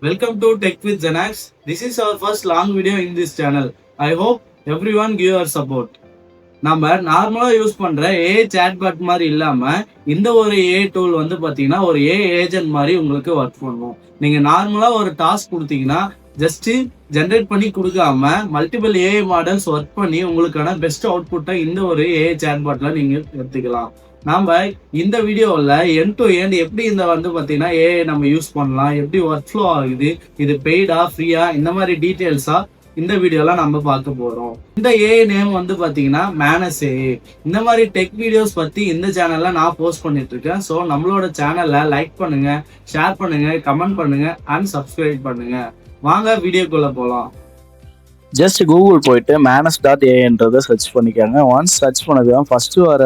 Welcome to Tech with Zenax. This is our first long video in this channel. I hope everyone give your support. நம்ம நார்மலா use பண்ற AI chatbot மாதிரி இல்லாம இந்த ஒரு AI tool வந்து பாத்தீங்கன்னா ஒரு ஏஐ ஏஜென்ட் மாதிரி உங்களுக்கு ஒர்க் பண்ணும். நீங்க நார்மலா ஒரு டாஸ்க் கொடுத்தீங்கன்னா ஜஸ்ட் ஜென்ரேட் பண்ணி கொடுக்காம மல்டிபிள் ஏஐ மாடல்ஸ் ஒர்க் பண்ணி உங்களுக்கான பெஸ்ட் அவுட்புட்டை இந்த ஒரு ஏஐ சாட்பாட்ல நீங்க எடுத்துக்கலாம். நாம இந்த வீடியோவில் எண்ட் டு எண்ட் எப்படி இந்த வந்து பார்த்தீங்கன்னா ஏஐ நம்ம யூஸ் பண்ணலாம், எப்படி ஒர்க் ஃப்ளோ ஆகுது, இது பெய்டா ஃப்ரீயா, இந்த மாதிரி டீட்டெயில்ஸா இந்த வீடியோல நம்ம பார்க்க போறோம். இந்த ஏஐ நேம் வந்து பாத்தீங்கன்னா மேனஸ் ஏஐ. இந்த மாதிரி டெக் வீடியோஸ் பத்தி இந்த சேனல்ல நான் போஸ்ட் பண்ணிட்டு இருக்கேன். ஸோ நம்மளோட சேனல்ல லைக் பண்ணுங்க, ஷேர் பண்ணுங்க, கமெண்ட் பண்ணுங்க அண்ட் சப்ஸ்கிரைப் பண்ணுங்க. வாங்க வீடியோக்குள்ள போலாம். ஜஸ்ட் கூகுள் போயிட்டு மேனஸ்.ஏன்றதை சர்ச் பண்ணிக்காங்க. ஒன்ஸ் சர்ச் பண்ணதுதான் ஃபர்ஸ்ட் வர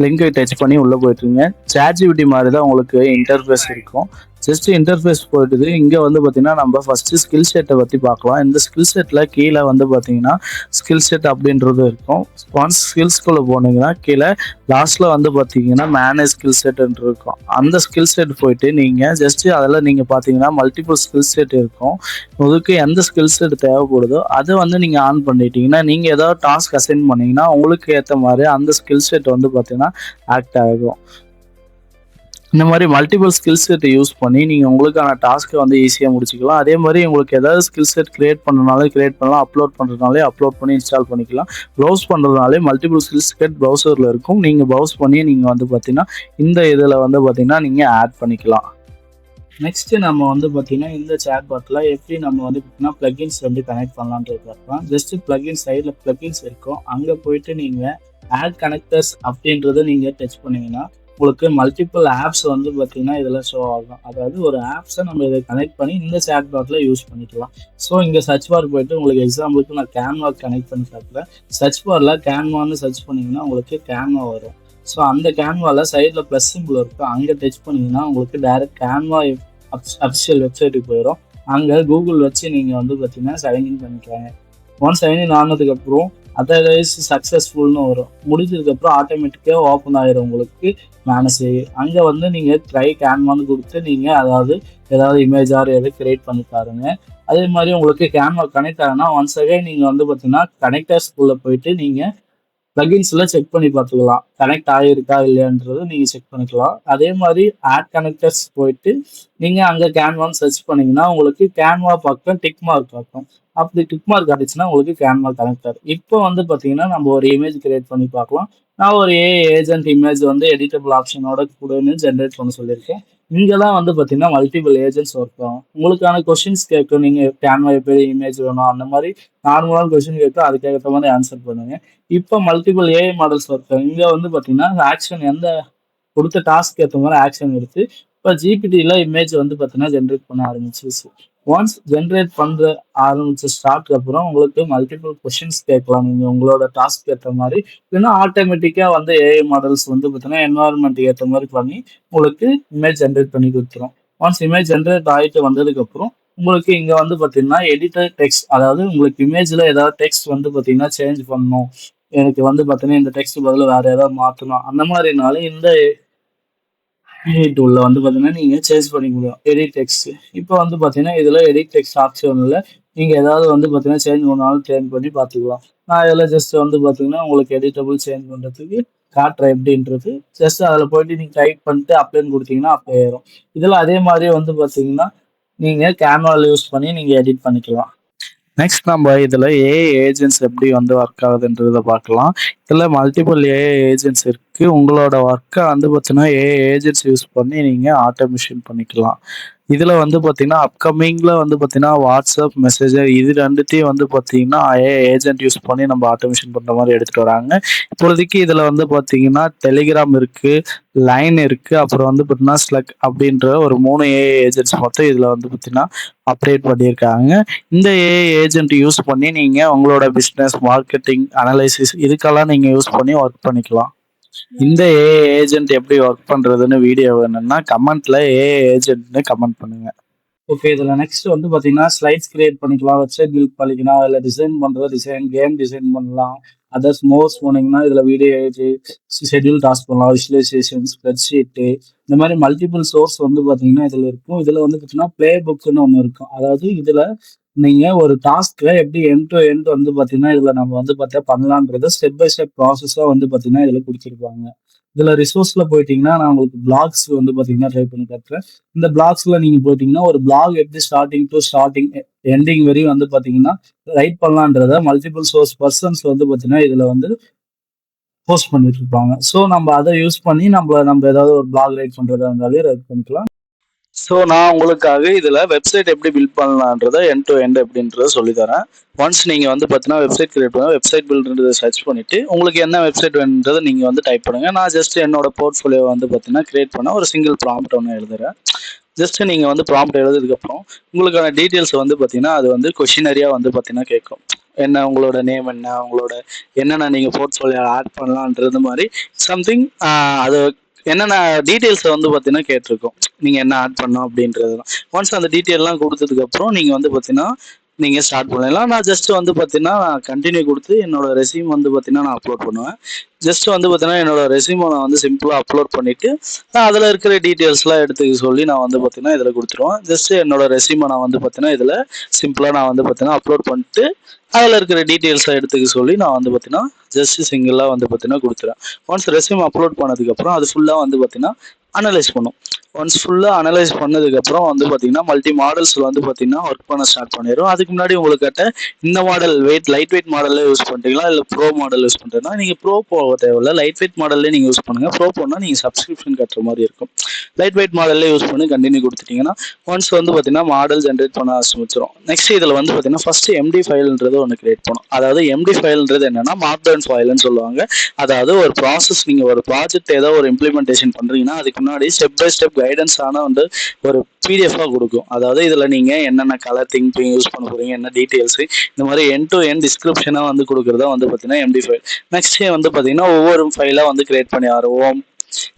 லிங்கை டச் பண்ணி உள்ளே போயிட்டுருங்க. சாட்ஜிபிடி மாதிரி தான் உங்களுக்கு இன்டர்ஃபேஸ் இருக்கும். ஜஸ்ட் இன்டர்ஃபேஸ் போயிட்டுது. இங்கே வந்து பார்த்தீங்கன்னா நம்ம ஃபஸ்ட்டு ஸ்கில் செட்டை பற்றி பார்க்கலாம். இந்த ஸ்கில் செட்டில் கீழே வந்து பார்த்தீங்கன்னா ஸ்கில் செட் அப்படின்றது இருக்கும். ஒன்ஸ் ஸ்கில்ஸ்குள்ளே போனீங்கன்னா கீழே லாஸ்ட்டில் வந்து பார்த்தீங்கன்னா மேனேஜ் ஸ்கில் செட்டுன்னு இருக்கும். அந்த ஸ்கில் செட் போயிட்டு நீங்கள் ஜஸ்ட்டு அதில் நீங்கள் பார்த்தீங்கன்னா மல்டிபிள் ஸ்கில் செட் இருக்கும். உங்களுக்கு எந்த ஸ்கில் செட் தேவைப்படுதோ அதை வந்து நீங்கள் ஆன் பண்ணிட்டீங்கன்னா நீங்கள் ஏதாவது டாஸ்க் அசைன் பண்ணிங்கன்னா உங்களுக்கு ஏற்ற மாதிரி அந்த ஸ்கில் செட் வந்து பார்த்தீங்கன்னா ஆக்ட் ஆகும். இந்த மாதிரி மல்டிபிள் ஸ்கில் செட்டை யூஸ் பண்ணி நீங்கள் உங்களுக்கான டாஸ்க்கை வந்து ஈஸியாக முடிச்சிக்கலாம். அதே மாதிரி உங்களுக்கு ஏதாவது ஸ்கில் செட் கிரியேட் பண்ணனாலே கிரியேட் பண்ணலாம், அப்லோட் பண்ணுறதுனாலே அப்லோட் பண்ணி இன்ஸ்டால் பண்ணிக்கலாம். ப்ரௌஸ் பண்ணுறதுனாலே மல்டிபிள் ஸ்கில் செட் ப்ரௌசரில் இருக்கும். நீங்கள் ப்ரௌஸ் பண்ணி நீங்கள் வந்து பார்த்தீங்கன்னா இந்த இதில் வந்து பார்த்தீங்கன்னா நீங்கள் ஆட் பண்ணிக்கலாம். நெக்ஸ்ட்டு நம்ம வந்து பார்த்தீங்கன்னா இந்த சேட் பாட்டில் எப்படி நம்ம வந்து பார்த்தீங்கன்னா ப்ளகின்ஸ் வந்து கனெக்ட் பண்ணலான்றது பார்க்கலாம். ஜஸ்ட்டு ப்ளகின் சைடில் ப்ளகின்ஸ் இருக்கும். அங்கே போயிட்டு நீங்கள் ஆட் கனெக்டர்ஸ் அப்படின்றத நீங்கள் டச் பண்ணிங்கன்னா உங்களுக்கு மல்டிபிள் ஆப்ஸ் வந்து பார்த்தீங்கன்னா இதில் ஷோ ஆகும். அதாவது ஒரு ஆப்ஸை நம்ம இதை கனெக்ட் பண்ணி இந்த சேட் பாட்டில் யூஸ் பண்ணிக்கலாம். ஸோ இங்கே சர்ச் பார் போயிட்டு உங்களுக்கு எக்ஸாம்பிளுக்கு நான் கேன்வா கனெக்ட் பண்ணி காட்டுறேன். சர்ச் பாரில் கேன்வான்னு சர்ச் பண்ணிங்கன்னா உங்களுக்கு கேன்வா வரும். ஸோ அந்த கேன்வாவில் சைடில் ப்ளஸ் சிம்பிள் இருக்கும். அங்கே டச் பண்ணிங்கன்னா உங்களுக்கு டைரக்ட் கேன்வா அஃபிஷியல் வெப்சைட்டுக்கு போயிடும். அங்கே கூகுள் வச்சு நீங்கள் வந்து பார்த்தீங்கன்னா சைன்இன் பண்ணிக்கிறாங்க. ஒன் சைன்இன் ஆனதுக்கப்புறம் அதர்வைஸ் சக்ஸஸ்ஃபுல்னு வரும். முடிஞ்சதுக்கப்புறம் ஆட்டோமேட்டிக்காக ஓப்பன் ஆகிடும் உங்களுக்கு மேனஸ் ஏஐ. அங்கே வந்து நீங்கள் ட்ரை கேன்வான்னு கொடுத்து நீங்கள் ஏதாவது இமேஜ் எதை கிரியேட் பண்ணி பாருங்க. அதே மாதிரி உங்களுக்கு கேன்வா கனெக்ட் ஆகுனா ஒன்ஸ் அகைன் நீங்கள் வந்து பார்த்தீங்கன்னா கனெக்டர்ஸ்குள்ளே போயிட்டு நீங்கள் ப்ளகின்ஸில் செக் பண்ணி பார்த்துக்கலாம். கனெக்ட் ஆகிருக்கா இல்லையான்றது நீங்கள் செக் பண்ணிக்கலாம். அதே மாதிரி ஆட் கனெக்டர்ஸ் போயிட்டு நீங்கள் அங்கே கேன்வான்னு சர்ச் பண்ணிங்கன்னா உங்களுக்கு கேன்வா பக்கம் டிக் மார்க் பார்க்கும். அப்படி டிக் மார்க் ஆகிடுச்சுன்னா உங்களுக்கு கேன்வா கனெக்டர். இப்போ வந்து பார்த்தீங்கன்னா நம்ம ஒரு இமேஜ் கிரியேட் பண்ணி பார்க்கலாம். நான் ஒரு ஏஜென்ட் இமேஜ் வந்து எடிட்டபிள் ஆப்ஷனோட கூடன்னு ஜென்ரேட் பண்ண சொல்லியிருக்கேன். இங்கே தான் வந்து பார்த்தீங்கன்னா மல்டிபிள் ஏஜென்ட்ஸ் ஒர்க் ஆகும். உங்களுக்கான கொஷின்ஸ் கேட்கும். நீங்கள் கேன்வா எப்படி இமேஜ் வேணும் அந்த மாதிரி நார்மலான கொஷின் கேட்கும். அதுக்கேற்ற மாதிரி ஆன்சர் பண்ணுங்க. இப்போ மல்டிபிள் ஏஐ மாடல்ஸ் ஒர்க் ஆகும். இங்கே வந்து பார்த்தீங்கன்னா ஆக்ஷன் எந்த கொடுத்த டாஸ்க் ஏற்ற மாதிரி ஆக்ஷன் எடுத்து இப்போ ஜிபிடியில் இமேஜ் வந்து பார்த்தீங்கன்னா ஜென்ரேட் பண்ண ஆரம்பிச்சிச்சு. ஒன்ஸ் ஜென்ரேட் பண்ணுற ஆரம்பிச்ச ஸ்டார்ட்க்கு அப்புறம் உங்களுக்கு மல்டிபிள் கொஷின்ஸ் கேட்கலாம். நீங்கள் உங்களோட டாஸ்க் ஏற்ற மாதிரி இல்லைன்னா ஆட்டோமேட்டிக்காக வந்து ஏஐ மாடல்ஸ் வந்து பார்த்தீங்கன்னா என்வாயர்மெண்ட்டுக்கு ஏற்ற மாதிரி பண்ணி உங்களுக்கு இமேஜ் ஜென்ரேட் பண்ணி கொடுத்துரும். ஒன்ஸ் இமேஜ் ஜென்ரேட் ஆகிட்டு வந்ததுக்கப்புறம் உங்களுக்கு இங்கே வந்து பார்த்தீங்கன்னா எடிட்டர் டெக்ஸ்ட், அதாவது உங்களுக்கு இமேஜில் ஏதாவது டெக்ஸ்ட் வந்து பார்த்தீங்கன்னா சேஞ்ச் பண்ணணும், எனக்கு வந்து பார்த்தீங்கன்னா இந்த டெக்ஸ்ட் பதில் வேறு ஏதாவது மாற்றணும் அந்த மாதிரினால இந்த ஏஐ டூலில் வந்து பார்த்தீங்கன்னா நீங்கள் சேஞ்ச் பண்ணிக்க முடியும் எடிட் டெக்ஸ்ட். இப்போ வந்து பார்த்தீங்கன்னா இதில் எடிட் டெக்ஸ்ட் ஆப்ஷனில் நீங்கள் ஏதாவது வந்து பார்த்தீங்கன்னா சேஞ்ச் பண்ணாலும் சேஞ்ச் பண்ணி பார்த்துக்கலாம். நான் இதில் ஜஸ்ட் வந்து பார்த்தீங்கன்னா உங்களுக்கு எடிட்டபிள் சேஞ்ச் பண்ணுறதுக்கு காட்டுறேன் எப்படின்றது. ஜஸ்ட் அதில் போயிட்டு நீங்கள் டைப் பண்ணிட்டு அப்ளைன்னு கொடுத்தீங்கன்னா அப்ளை ஆயிரும். இதில் அதே மாதிரி வந்து பார்த்தீங்கன்னா நீங்கள் கேன்வாவில் யூஸ் பண்ணி நீங்கள் எடிட் பண்ணிக்கலாம். நெக்ஸ்ட் நம்ம இதில் ஏஐ ஏஜென்ட்ஸ் எப்படி வந்து ஒர்க் ஆகுதுன்றதை பார்க்கலாம். இதில் மல்டிபிள் ஏஐ ஏஜென்ட்ஸ் இருக்குது. உங்களோட ஒர்க்கை வந்து பார்த்தீங்கன்னா ஏஐ ஏஜென்ட்ஸ் யூஸ் பண்ணி நீங்கள் ஆட்டோமேஷன் பண்ணிக்கலாம். இதில் வந்து பார்த்தீங்கன்னா அப்கமிங்கில் வந்து பார்த்தீங்கன்னா வாட்ஸ்அப் மெசேஜர் இது ரெண்டுத்தையும் வந்து பார்த்தீங்கன்னா ஏஐ ஏஜென்ட் யூஸ் பண்ணி நம்ம ஆட்டோமேஷன் பண்ணுற மாதிரி எடுத்துகிட்டு வராங்க. இப்போதைக்கு இதில் வந்து பார்த்தீங்கன்னா டெலிகிராம் இருக்குது, லைன் இருக்குது, அப்புறம் வந்து பார்த்தீங்கன்னா ஸ்லக் அப்படின்ற ஒரு 3 ஏஐ ஏஜென்ட்ஸ் மொத்தம் இதில் வந்து பார்த்தீங்கன்னா அப்டேட் பண்ணியிருக்காங்க. இந்த ஏஐ ஏஜென்ட் யூஸ் பண்ணி நீங்கள் உங்களோட பிஸ்னஸ், மார்க்கெட்டிங், அனலைசிஸ் இதுக்கெல்லாம் நீங்கள் யூஸ் பண்ணி ஒர்க் பண்ணிக்கலாம். இந்த ஏஐ ஏஜென்ட் எப்படி ஒர்க் பண்ணுறதுன்னு வீடியோ வேணும்னா கமெண்ட்டில் ஏஐ ஏஜென்ட்னு கமெண்ட் பண்ணுங்கள். ஓகே. இதில் நெக்ஸ்ட் வந்து பார்த்தீங்கன்னா ஸ்லைட்ஸ் கிரியேட் பண்ணிக்கலாம், வெப்சைட் பில்ட் பண்ணிக்கலாம், இல்லை டிசைன் பண்ணுறது டிசைன், கேம் டிசைன் பண்ணலாம். அதர்ஸ் மோர்ஸ் போனீங்கன்னா இதில் வீடியோ எடிட், ஷெட்யூல் டாஸ்க் பண்ணலாம், விஷுவலைசேஷன், ஸ்ப்ரெட்ஷீட்டு, இந்த மாதிரி மல்டிபிள் சோர்ஸ் வந்து பார்த்தீங்கன்னா இதில் இருக்கும். இதில் வந்து பார்த்தீங்கன்னா ப்ளே புக்குன்னு ஒன்று இருக்கும். அதாவது இதில் நீங்கள் ஒரு டாஸ்க்கை எப்படி எண்ட் டு எண்ட் வந்து பார்த்தீங்கன்னா இதில் நம்ம வந்து பார்த்தா பண்ணலான்றத ஸ்டெப் பை ஸ்டெப் ப்ராசஸாக வந்து பார்த்தீங்கன்னா இதில் கொடுத்துருப்பாங்க. இதில் ரிசோர்ஸில் போயிட்டீங்கன்னா நான் உங்களுக்கு பிளாக்ஸ் வந்து பார்த்தீங்கன்னா ட்ரை பண்ணி காட்டுறேன். இந்த பிளாக்ஸ்ல நீங்க போயிட்டீங்கன்னா ஒரு பிளாக் எப்படி ஸ்டார்டிங் டு ஸ்டார்டிங் எண்டிங் வரையும் வந்து பாத்தீங்கன்னா ரைட் பண்ணலான்றத மல்டிபிள் சோர்ஸ் பர்சன்ஸ் வந்து பாத்தீங்கன்னா இதுல வந்து போஸ்ட் பண்ணிட்டு இருப்பாங்க. ஸோ நம்ம அதை யூஸ் பண்ணி நம்ம ஏதாவது ஒரு பிளாக் ரைட் பண்றதா இருந்தாலே ரைட் பண்ணிக்கலாம். ஸோ நான் உங்களுக்காக இதில் வெப்சைட் எப்படி பில்ட் பண்ணலான்றதை எண்ட் டு எண்ட் எப்படின்றத சொல்லித்தரேன். ஒன்ஸ் நீங்கள் வந்து பார்த்தீங்கன்னா வெப்சைட் கிரியேட் பண்ணுங்க, வெப்சைட் பில்டுன்றதை சர்ச் பண்ணிவிட்டு உங்களுக்கு என்ன வெப்சைட் வேணுன்றதை நீங்கள் வந்து டைப் பண்ணுங்கள். நான் ஜஸ்ட் என்னோட போர்ட்ஃபோலியோ வந்து பார்த்தீங்கன்னா கிரியேட் பண்ண ஒரு சிங்கிள் ப்ராம்ப்ட் ஒன்று எழுதுறேன். ஜஸ்ட் நீங்கள் வந்து ப்ராம்ப்ட் எழுதுறதுக்கப்புறம் உங்களுக்கான டீட்டெயில்ஸ் வந்து பார்த்தீங்கன்னா அது வந்து கொஷினரியாக வந்து பார்த்தீங்கன்னா கேட்கும். என்ன உங்களோட நேம் என்ன, உங்களோட என்னென்ன நீங்கள் போர்ட்ஃபோலியோ ஆட் பண்ணலான்றது மாதிரி சம்திங் அது என்னென்ன டீட்டெயில்ஸை வந்து பார்த்தீங்கன்னா கேட்டிருக்கோம். நீங்கள் என்ன ஆட் பண்ணோம் அப்படின்றதுலாம் ஒன்ஸ் அந்த டீட்டெயிலெலாம் கொடுத்ததுக்கப்புறம் நீங்கள் வந்து பார்த்தீங்கன்னா நீங்கள் ஸ்டார்ட் பண்ணலாம். நான் ஜஸ்ட் வந்து பார்த்தீங்கன்னா கண்டினியூ கொடுத்து என்னோட ரெஸ்யூம் வந்து பார்த்தீங்கன்னா நான் அப்லோட் பண்ணுவேன். ஜஸ்ட் வந்து பார்த்தீங்கன்னா என்னோட ரெஸ்யூமை நான் வந்து சிம்பிளாக அப்லோட் பண்ணிவிட்டு நான் அதில் இருக்கிற டீட்டெயில்ஸ்லாம் எடுத்துக்க சொல்லி நான் வந்து பார்த்தீங்கன்னா இதில் கொடுத்துருவேன். ஜஸ்ட் என்னோட ரெஸ்யூமை நான் வந்து பார்த்தீங்கன்னா இதில் சிம்பிளாக நான் வந்து பார்த்தீங்கன்னா அப்லோட் பண்ணிட்டு அதில் இருக்கிற டீட்டெயில்ஸை எடுத்துக்க சொல்லி நான் வந்து பார்த்தீங்கன்னா ஜஸ்ட் சிங்கிளாக வந்து பார்த்தீங்கன்னா கொடுத்துருவேன். ஒன்ஸ் ரெஸ்யூம் அப்லோட் பண்ணதுக்கப்புறம் அது ஃபுல்லாக வந்து பார்த்தீங்கன்னா அனலைஸ் பண்ணும். ஒன்ஸ் ஃபுல்லாக அனலைஸ் பண்ணதுக்கப்புறம் வந்து பார்த்தீங்கன்னா மல்டி மாடல்ஸில் வந்து பார்த்தீங்கன்னா ஒர்க் பண்ண ஸ்டார்ட் பண்ணிடும். அதுக்கு முன்னாடி உங்களுக்கிட்ட இந்த மாடல் லைட் வெயிட் மாடலில் யூஸ் பண்ணுறீங்களா இல்லை ப்ரோ மாடல் யூஸ் பண்ணுறீங்கன்னா நீங்கள் ப்ரோ போக தேவையில்ல, லைட் வெயிட் மாடல்லே நீங்கள் யூஸ் பண்ணுங்கள். ப்ரோ போனால் நீங்கள் சப்ஸ்கிரிப்ஷன் கட்டுற மாதிரி இருக்கும். லைட் வெயிட் மாடல்லே யூஸ் பண்ணி கண்டினியூ கொடுத்துட்டீங்கன்னா ஒன்ஸ் வந்து பார்த்தீங்கன்னா மாடல் ஜென்ரேட் பண்ண ஆரம்பிச்சிடும். நெக்ஸ்ட் இதில் வந்து பார்த்தீங்கன்னா ஃபர்ஸ்ட் எம்டி ஃபைல்ன்றது ஒன்று கிரியேட் பண்ணும். அதாவது எம்டி ஃபைல்ன்றது என்னன்னா மார்க்டவுன் ஃபைல்னு சொல்லுவாங்க. அதாவது ஒரு ப்ராசஸ், நீங்கள் ஒரு ப்ராஜெக்ட் ஏதோ ஒரு இம்ப்ளிமெண்டேஷன் பண்ணுறீங்கன்னா அதுக்கு முன்னாடி ஸ்டெப் பை ஸ்டெப் கைடன்ஸ் ஆன வந்து ஒரு பிடிஎஃபாக கொடுக்கும். அதாவது இதில் நீங்கள் என்னென்ன கலர் திங்கிங் யூஸ் பண்ண போகிறீங்க, என்ன டீட்டெயில்ஸு, இந்த மாதிரி எண்ட் டு எண்ட் டிஸ்கிரிப்ஷனாக வந்து கொடுக்குறதா வந்து பார்த்தீங்கன்னா எம்டி ஃபைல். நெக்ஸ்ட் வந்து பார்த்தீங்கன்னா ஒவ்வொரு ஃபைலாக வந்து கிரியேட் பண்ணி ஆகும்.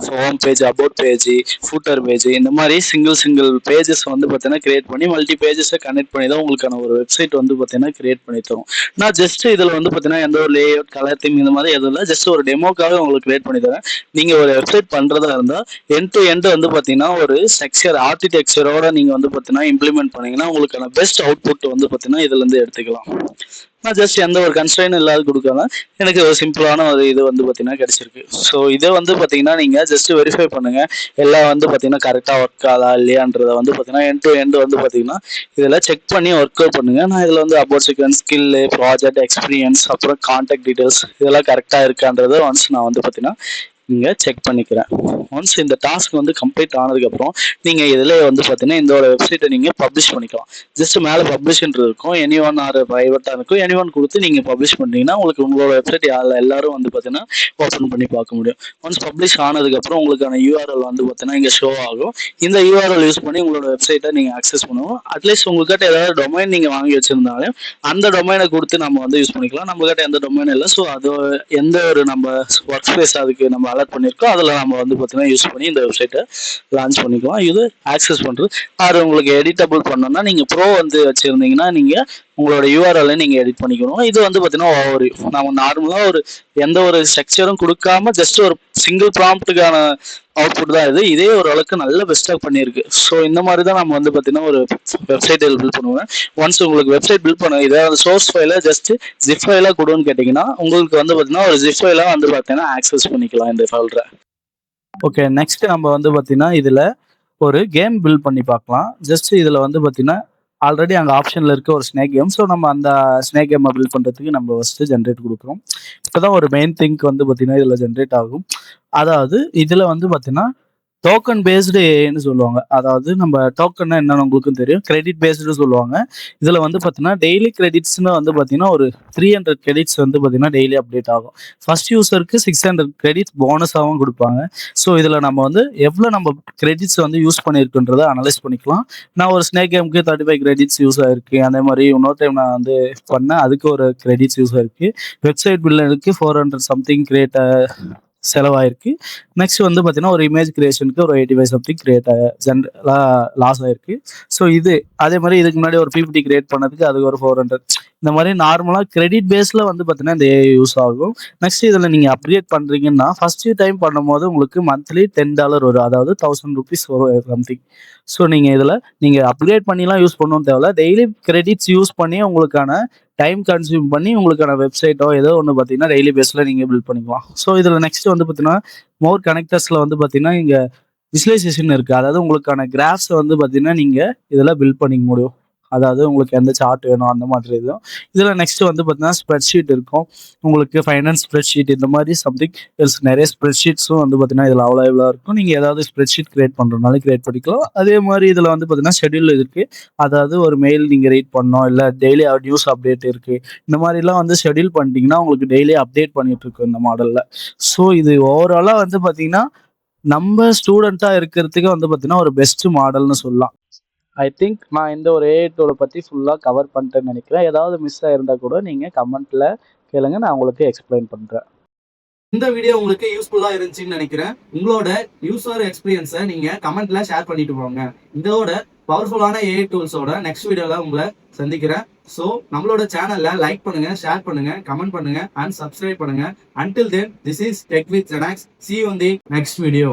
Home page, about page, footer page, இந்த மாதிரி சிங்கிள் பேஜஸ் வந்து பார்த்தீங்கன்னா கிரியேட் பண்ணி மல்டி பேஜஸை கனெக்ட் பண்ணி தான் உங்களுக்கான ஒரு வெப்சைட் வந்து பார்த்தீங்கன்னா கிரியேட் பண்ணி தரும். நான் ஜஸ்ட் இதில் வந்து பார்த்தீங்கன்னா எந்த ஒரு லேஅவுட் கலர் தீம் இந்த மாதிரி எதுவும் இல்லை, ஜஸ்ட் ஒரு டெமோக்காக உங்களுக்கு கிரியேட் பண்ணி தரேன். நீங்கள் ஒரு வெப்சைட் பண்ணுறதா இருந்தால் எண்ட் டு எண்ட் வந்து பார்த்தீங்கன்னா ஒரு ஸ்ட்ரக்சர் ஆர்கிடெக்சரோட நீங்கள் வந்து பார்த்தீங்கன்னா இம்ப்ளிமெண்ட் பண்ணீங்கன்னா உங்களுக்கான பெஸ்ட் அவுட்புட் வந்து பார்த்தீங்கன்னா இதுலேருந்து எடுத்துக்கலாம். நான் ஜஸ்ட் எந்த ஒரு கன்ஸ்ட்ரெயின் இல்லாத கொடுக்காம எனக்கு ஒரு சிம்பிளான ஒரு இது வந்து பார்த்தீங்கன்னா கிடைச்சிருக்கு. ஸோ இதை வந்து பார்த்தீங்கன்னா நீங்கள் ஜஸ்ட் வெரிஃபை பண்ணுங்க, எல்லாம் வந்து பார்த்தீங்கன்னா கரெக்டாக ஒர்க் ஆகா இல்லையான்றதை வந்து பார்த்தீங்கன்னா எண்ட் டு எண்ட் வந்து பார்த்தீங்கன்னா இதில் செக் பண்ணி ஒர்க் அவுட் பண்ணுங்க. நான் இதில் வந்து about sequence, skill, project experience, அப்புறம் கான்டாக்ட் டீட்டெயில்ஸ் இதெல்லாம் கரெக்டாக இருக்கான்றதை ஒன்ஸ் நான் வந்து பார்த்தீங்கன்னா நீங்கள் செக் பண்ணிக்கிறேன். ஒன்ஸ் இந்த டாஸ்க் வந்து கம்ப்ளீட் ஆனதுக்கப்புறம் நீங்கள் இதில் வந்து பார்த்தீங்கன்னா இந்த ஒரு வெப்சைட்டை நீங்கள் பப்ளிஷ் பண்ணிக்கலாம். ஜஸ்ட் மேலே பப்ளிஷ்ன்றது இருக்கும், எனி ஒன் ஆர் ப்ரைவேட்டாக இருக்கும், எனி ஒன் கொடுத்து நீங்கள் பப்ளிஷ் பண்ணிட்டீங்கன்னா உங்களுக்கு உங்களோட வெப்சைட் எல்லாரும் வந்து பார்த்தீங்கன்னா ஓப்பன் பண்ணி பார்க்க முடியும். ஒன்ஸ் பப்ளிஷ் ஆனதுக்கப்புறம் உங்களுக்கான யூஆர்எல் வந்து பார்த்தீங்கன்னா இங்கே ஷோ ஆகும். இந்த யூஆர்எல் யூஸ் பண்ணி உங்களோட வெப்சைட்டை நீங்கள் ஆக்சஸ் பண்ணுவோம். அட்லீஸ்ட் உங்கள்கிட்ட ஏதாவது டொமைன் நீங்கள் வாங்கி வச்சுருந்தாலும் அந்த டொமைனை கொடுத்து நம்ம வந்து யூஸ் பண்ணிக்கலாம். நம்மகிட்ட எந்த டொமைன் இல்லை, ஸோ அது எந்த ஒரு நம்ம ஒர்க் ஸ்பேஸ் அதுக்கு நம்ம அலர்ட் பண்ணியிருக்கோம் அதில் நம்ம வந்து பார்த்தீங்கன்னா யூஸ் பண்ணி இந்த வெப்சைட்டை லான்ச் பண்ணிக்கலாம். இது ஆக்சஸ் பண்ணுறது அது உங்களுக்கு எடிட்டபிள் பண்ணோம்னா நீங்கள் ப்ரோ வந்து வச்சுருந்தீங்கன்னா நீங்கள் உங்களோட யூஆர்எல்லை நீங்கள் எடிட் பண்ணிக்கணும். இது வந்து பார்த்தீங்கன்னா ஒரு நம்ம நார்மலாக ஒரு எந்த ஒரு ஸ்ட்ரக்சரும் கொடுக்காம ஜஸ்ட் ஒரு சிங்கிள் ப்ராம்ப்ட்டுக்கான அவுட்புட் தான் இது. இதே ஒரு அளவுக்கு நல்ல பெஸ்ட்டாக பண்ணியிருக்கு. ஸோ இந்த மாதிரி தான் நம்ம வந்து பார்த்தீங்கன்னா ஒரு வெப்சைட் பில்ட் பண்ணுவேன். ஒன்ஸ் உங்களுக்கு வெப்சைட் பில்ட் பண்ண இதாவது சோர்ஸ் ஃபைலை ஜஸ்ட் ஜிப் ஃபைலாக கொடுன்னு கேட்டிங்கன்னா உங்களுக்கு வந்து பார்த்தீங்கன்னா ஒரு ஜிப் ஃபைலாக வந்து பார்த்தீங்கன்னா ஆக்சஸ் பண்ணிக்கலாம் இந்த ஃபைல்ல. ஓகே, நெக்ஸ்ட் நம்ம வந்து பார்த்தீங்கன்னா இதில் ஒரு கேம் பில்ட் பண்ணி பார்க்கலாம். ஜஸ்ட் இதில் வந்து பார்த்தீங்கன்னா ஆல்ரெடி அங்கே ஆப்ஷனில் இருக்க ஒரு ஸ்னேக் கேம். ஸோ நம்ம அந்த ஸ்னேக் கேமை பில்ட் பண்ணுறதுக்கு நம்ம ஃபஸ்ட்டு ஜென்ரேட் கொடுக்குறோம். இப்போ தான் ஒரு மெயின் திங்க் வந்து பார்த்தீங்கன்னா இதில் ஜென்ரேட் ஆகும். அதாவது இதில் வந்து பார்த்தீங்கன்னா டோக்கன் பேஸ்டு ஏன்னு சொல்லுவாங்க. அதாவது நம்ம டோக்கன்னா என்னன்னு உங்களுக்கும் தெரியும், கிரெடிட் பேஸ்டு சொல்லுவாங்க. இதில் வந்து பார்த்தீங்கன்னா டெய்லி கிரெடிட்ஸ்னு வந்து பார்த்தீங்கன்னா ஒரு 300 கிரெடிட்ஸ் வந்து பார்த்தீங்கன்னா டெய்லி அப்டேட் ஆகும். ஃபர்ஸ்ட் யூசருக்கு 600 கிரெடிட்ஸ் போனஸாகவும் கொடுப்பாங்க. ஸோ இதில் நம்ம வந்து எவ்வளோ நம்ம கிரெடிட்ஸ் வந்து யூஸ் பண்ணியிருக்குன்றதை அனலைஸ் பண்ணிக்கலாம். நான் ஒரு ஸ்னேக் கேமுக்கு 35 கிரெடிட்ஸ் யூஸ் ஆயிருக்கு. அதே மாதிரி இன்னொரு டைம் நான் வந்து பண்ணேன், அதுக்கு ஒரு கிரெடிட்ஸ் யூஸ் ஆயிருக்கு. வெப்சைட் பில்டருக்கு 400 சம்திங் கிரியேட் செலவாயிருக்கு. நெக்ஸ்ட் வந்து பார்த்தீங்கன்னா, ஒரு இமேஜ் கிரியேஷனுக்கு ஒரு 85 சம்திங் கிரியேட் ஜென்ரலா லாஸ் ஆயிருக்கு. ஸோ இது அதே மாரி இதுக்கு முன்னாடி ஒரு பிபிடி கிரியேட் பண்ணதுக்கு அதுக்கு ஒரு 400 இந்த மாரி நார்மலா கிரெடிட் பேஸ்ல வந்து பார்த்தீங்கன்னா, இந்த ஏஐ யூஸ் ஆகும். நெக்ஸ்ட் இதுல நீங்க அப்கிரேட் பண்றீங்கன்னா, ஃபர்ஸ்ட் டைம் பண்ணும்போது உங்களுக்கு மந்த்லி $10 வரும். அதாவது ₹1000 வரும் சம்திங். ஸோ நீங்க இதுல நீங்க அப்கிரேட் பண்ணிலாம் யூஸ் பண்ணணும்னு தேவையில்ல. டெய்லி கிரெடிட்ஸ் யூஸ் பண்ணி உங்களுக்கான டைம் கன்சியூம் பண்ணி உங்களுக்கான வெப்சைட்டோ ஏதோ ஒண்ணு பார்த்தீங்கன்னா, டெய்லி பேஸ்ல நீங்க பில்ட் பண்ணிக்கலாம். ஸோ இதுல நெக்ஸ்ட் வந்து பார்த்தீங்கன்னா, மோர் கனெக்டர்ஸ்ல வந்து பார்த்தீங்கன்னா, இங்க விசுவலைசேஷன் இருக்கு. அதாவது உங்களுக்கான கிராஃப்ஸ வந்து பார்த்தீங்கன்னா, நீங்க இதுல பில்ட் பண்ணிக்க முடியும். அதாவது உங்களுக்கு எந்த சார்ட் வேணும் அந்த மாதிரி இதுவும். இதுல நெக்ஸ்ட் வந்து பார்த்தீங்கன்னா, ஸ்ப்ரெட்ஷீட் இருக்கும். உங்களுக்கு ஃபைனான்ஸ் ஸ்ப்ரெட்ஷீட் இந்த மாதிரி சம்திங் நெறைய ஸ்ப்ரெட்ஷீட்ஸும் வந்து பார்த்தீங்கன்னா, இதுல அவைலபிளா இருக்கும். நீங்க ஏதாவது ஸ்ப்ரெட்ஷீட் கிரியேட் பண்றதுனாலும் கிரியேட் பண்ணிக்கலாம். அதே மாரி இதுல வந்து பார்த்தீங்கன்னா, ஷெட்யூல் இருக்கு. அதாவது ஒரு மெயில் நீங்க ரீட் பண்ணணும், இல்ல டெய்லி நியூஸ் அப்டேட் இருக்கு. இந்த மாரிலாம் வந்து ஷெட்யூல் பண்ணிட்டீங்கன்னா, உங்களுக்கு டெய்லி அப்டேட் பண்ணிட்டு இருக்கும் இந்த மாடல்ல. ஸோ இது ஓவராலா வந்து பார்த்தீங்கன்னா, நம்ம ஸ்டூடெண்ட்டா இருக்கிறதுக்கு வந்து பார்த்தீங்கன்னா, ஒரு பெஸ்ட் மாடல்னு சொல்லலாம். ஐ திங்க் நான் இந்த ஒரு ஏஐ டூல பத்தி ஃபுல்லா கவர் பண்ணிட்டேன்னு நெனைக்கிறேன். ஏதாவது மிஸ் ஆயிருந்தா கூட நீங்க கமெண்ட்ல கேளுங்க. நான் உங்களுக்கு எக்ஸ்பிளைன் பண்றேன். இந்த வீடியோ உங்களுக்கு யூஸ்ஃபுல்லா இருந்துச்சுன்னு நினைக்கிறேன். உங்களோட யூசர் எக்ஸ்பீரியன்ஸை நீங்க கமெண்ட்ல ஷேர் பண்ணிட்டு போங்க. இதோட பவர்ஃபுல்லான ஏஐ டூல்ஸோட நெக்ஸ்ட் வீடியோல உங்களை சந்திக்கிறேன். ஸோ நம்மளோட சேனல்ல லைக் பண்ணுங்க, ஷேர் பண்ணுங்க, கமெண்ட் பண்ணுங்க அண்ட் சப்ஸ்கிரைப் பண்ணுங்க. Until then, this is Tech with Zanax. See you on the next video.